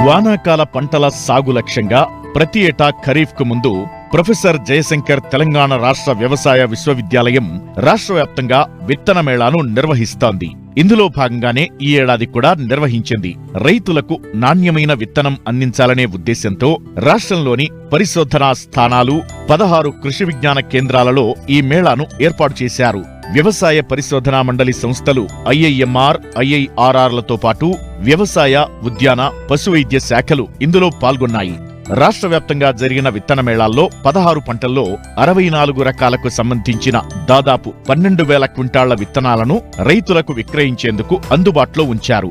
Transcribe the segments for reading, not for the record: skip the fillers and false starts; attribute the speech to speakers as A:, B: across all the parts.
A: వానాకాల పంటల సాగు లక్ష్యంగా ప్రతి ఏటా ఖరీఫ్కు ముందు ప్రొఫెసర్ జయశంకర్ తెలంగాణ రాష్ట్ర వ్యవసాయ విశ్వవిద్యాలయం రాష్ట్రవ్యాప్తంగా విత్తన మేళాను నిర్వహిస్తోంది. ఇందులో భాగంగానే ఈ ఏడాది కూడా నిర్వహించింది. రైతులకు నాణ్యమైన విత్తనం అందించాలనే ఉద్దేశంతో రాష్ట్రంలోని పరిశోధనా స్థానాలు 16 కృషి విజ్ఞాన కేంద్రాలలో ఈ మేళాను ఏర్పాటు చేశారు. వ్యవసాయ పరిశోధనా మండలి సంస్థలు ఐఐఎంఆర్, ఐఐఆర్ఆర్లతో పాటు వ్యవసాయ, ఉద్యాన, పశువైద్య శాఖలు ఇందులో పాల్గొన్నాయి. రాష్ట్ర వ్యాప్తంగా జరిగిన విత్తన మేళాల్లో 16 పంటల్లో 64 రకాలకు సంబంధించిన దాదాపు 12,000 క్వింటాళ్ల విత్తనాలను రైతులకు విక్రయించేందుకు అందుబాటులో ఉంచారు.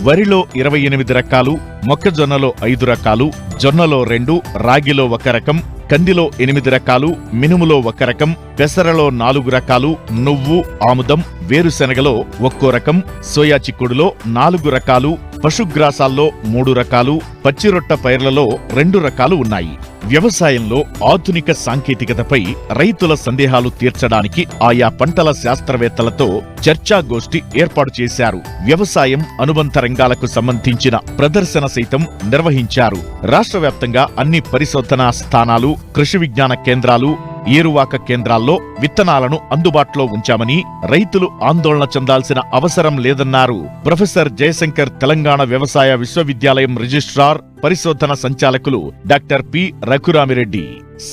A: వరిలో 28 రకాలు, మొక్కజొన్నలో 5 రకాలు, జొన్నలో 2, రాగిలో 1 రకం, కందిలో 8 రకాలు, మినుములో 1 రకం, పెసరలో 4 రకాలు, నువ్వు, ఆముదం, వేరుశెనగలో 1 రకం, సోయా చిక్కుడులో 4 రకాలు, పశుగ్రాసాల్లో 3 రకాలు, పచ్చిరొట్ట పైర్లలో 2 రకాలు ఉన్నాయి. వ్యవసాయంలో ఆధునిక సాంకేతికతపై రైతుల సందేహాలు తీర్చడానికి ఆయా పంటల శాస్త్రవేత్తలతో చర్చాగోష్ఠి ఏర్పాటు చేశారు. వ్యవసాయం అనుబంధ రంగాలకు సంబంధించిన ప్రదర్శన సైతం నిర్వహించారు. రాష్ట్ర వ్యాప్తంగా అన్ని పరిశోధనా స్థానాలు, కృషి విజ్ఞాన కేంద్రాలు, ఏరువాక కేంద్రాల్లో విత్తనాలను అందుబాటులో ఉంచామని, రైతులు ఆందోళన చెందాల్సిన అవసరం లేదన్నారు ప్రొఫెసర్ జయశంకర్ తెలంగాణ వ్యవసాయ విశ్వవిద్యాలయం రిజిస్ట్రార్, పరిశోధన సంచాలకులు డాక్టర్ పి రఘురామిరెడ్డి.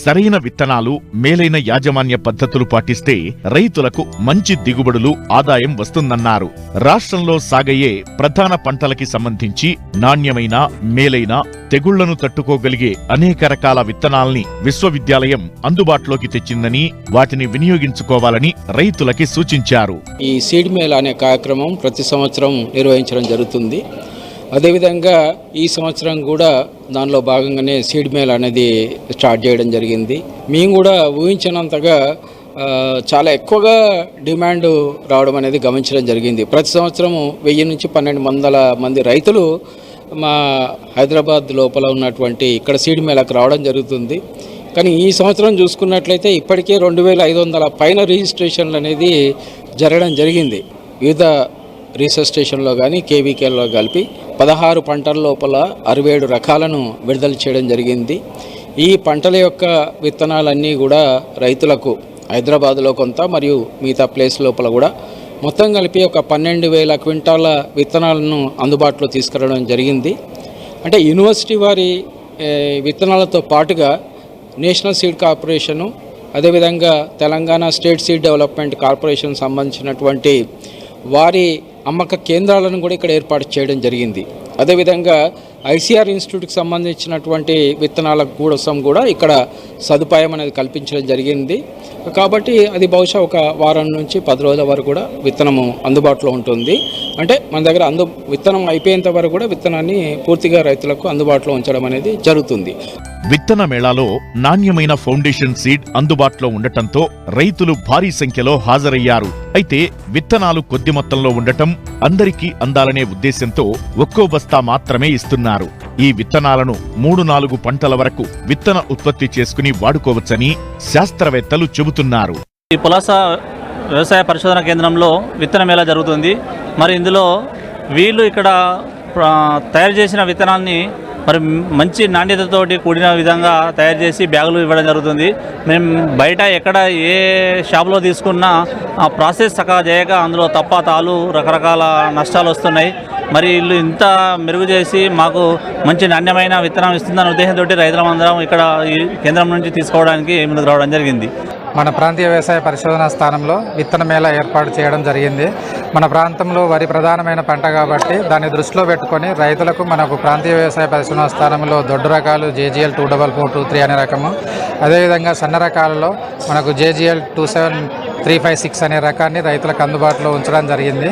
A: సరైన విత్తనాలు, మేలైన యాజమాన్య పద్ధతులు పాటిస్తే రైతులకు మంచి దిగుబడులు, ఆదాయం వస్తుందన్నారు. రాష్ట్రంలో సాగయ్యే ప్రధాన పంటలకి సంబంధించి నాణ్యమైన, మేలైన, తెగుళ్లను తట్టుకోగలిగే అనేక రకాల విత్తనాల్ని విశ్వవిద్యాలయం అందుబాటులోకి తెచ్చిందని, వాటిని వినియోగించుకోవాలని రైతులకి సూచించారు.
B: ఈ సీడ్ మేళా అనే కార్యక్రమం ప్రతి సంవత్సరం నిర్వహించడం జరుగుతుంది. అదేవిధంగా ఈ సంవత్సరం కూడా దానిలో భాగంగానే సీడ్ మేళా అనేది స్టార్ట్ చేయడం జరిగింది. మేము కూడా ఊహించినంతగా చాలా ఎక్కువగా డిమాండ్ రావడం అనేది గమనించడం జరిగింది. ప్రతి సంవత్సరం 1000 నుంచి 1200 మంది రైతులు మా హైదరాబాద్ లోపల ఉన్నటువంటి ఇక్కడ సీడ్ మేళాకు రావడం జరుగుతుంది. కానీ ఈ సంవత్సరం చూసుకున్నట్లయితే ఇప్పటికే 2500 పైన రిజిస్ట్రేషన్లు అనేది జరగడం జరిగింది. వివిధ రీసెర్చ్ స్టేషన్లో కానీ కేవీకేలో కలిపి 16 పంటల లోపల 67 రకాలను విడుదల చేయడం జరిగింది. ఈ పంటల యొక్క విత్తనాలన్నీ కూడా రైతులకు హైదరాబాద్లో కొంత మరియు మిగతా ప్లేస్ లోపల కూడా మొత్తం కలిపి ఒక 12,000 క్వింటాల విత్తనాలను అందుబాటులో తీసుకురావడం జరిగింది. అంటే యూనివర్సిటీ వారి విత్తనాలతో పాటుగా నేషనల్ సీడ్ కార్పొరేషను, అదేవిధంగా Telangana state seed development corporation సంబంధించినటువంటి వారి అమ్మక కేంద్రాలను కూడా ఇక్కడ ఏర్పాటు చేయడం జరిగింది. అదేవిధంగా ఐసీఆర్ ఇన్స్టిట్యూట్కి సంబంధించినటువంటి విత్తనాల కోసం కూడా ఇక్కడ సదుపాయం అనేది కల్పించడం జరిగింది. కాబట్టి అది బహుశా ఒక వారం నుంచి 10 రోజుల వరకు కూడా విత్తనము అందుబాటులో ఉంటుంది. అంటే మన దగ్గర విత్తనం అయిపోయేంత వరకు కూడా విత్తనాన్ని పూర్తిగా రైతులకు అందుబాటులో ఉంచడం అనేది జరుగుతుంది.
A: విత్తన మేళాలో నాణ్యమైన ఫౌండేషన్ సీడ్ అందుబాటులో ఉండటంతో రైతులు భారీ సంఖ్యలో హాజరయ్యారు. అయితే విత్తనాలు కొద్ది మొత్తంలో ఉండటం, అందరికీ అందాలనే ఉద్దేశంతో ఒక్కో బస్తా మాత్రమే ఇస్తున్నారు. ఈ విత్తనాలను 3-4 పంటల వరకు విత్తన ఉత్పత్తి చేసుకుని వాడుకోవచ్చని శాస్త్రవేత్తలు చెబుతున్నారు.
C: ఈ పులాస వ్యవసాయ పరిశోధన కేంద్రంలో విత్తన మేళా జరుగుతుంది. మరి ఇందులో వీళ్ళు ఇక్కడ తయారు చేసిన విత్తనాన్ని మరి మంచి నాణ్యతతోటి కూడిన విధంగా తయారు చేసి బ్యాగులు ఇవ్వడం జరుగుతుంది. మేము బయట ఎక్కడ ఏ షాప్లో తీసుకున్నా ఆ ప్రాసెస్ చక్కగా చేయక అందులో తప్పాతాలు రకరకాల నష్టాలు వస్తున్నాయి. మరి వీళ్ళు ఇంత మెరుగు చేసి మాకు మంచి నాణ్యమైన విత్తనం ఇస్తుందన్న ఉద్దేశంతో రైతులందరం ఇక్కడ ఈ కేంద్రం నుంచి తీసుకోవడానికి ముందుకు రావడం జరిగింది.
D: మన ప్రాంతీయ వ్యవసాయ పరిశోధనా స్థానంలో విత్తన మేళా ఏర్పాటు చేయడం జరిగింది. మన ప్రాంతంలో వరి ప్రధానమైన పంట కాబట్టి దాన్ని దృష్టిలో పెట్టుకొని రైతులకు మనకు ప్రాంతీయ వ్యవసాయ పరిశోధనా స్థానంలో దొడ్డు రకాలు JGL 24423 అనే రకము, అదేవిధంగా సన్న రకాలలో మనకు JGL 27356 అనే రకాన్ని రైతులకు అందుబాటులో ఉంచడం జరిగింది.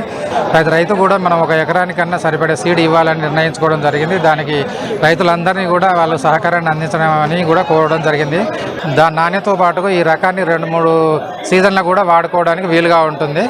D: ప్రతి రైతు కూడా మనం 1 ఎకరానికన్నా సరిపడే సీడ్ ఇవ్వాలని నిర్ణయించుకోవడం జరిగింది. దానికి రైతులందరినీ కూడా వాళ్ళు సహకారాన్ని అందించడం అని కూడా కోరడం జరిగింది. దాని నాణ్యతతో పాటుగా ఈ రకాన్ని 2-3 సీజన్లు కూడా వాడుకోవడానికి వీలుగా ఉంటుంది.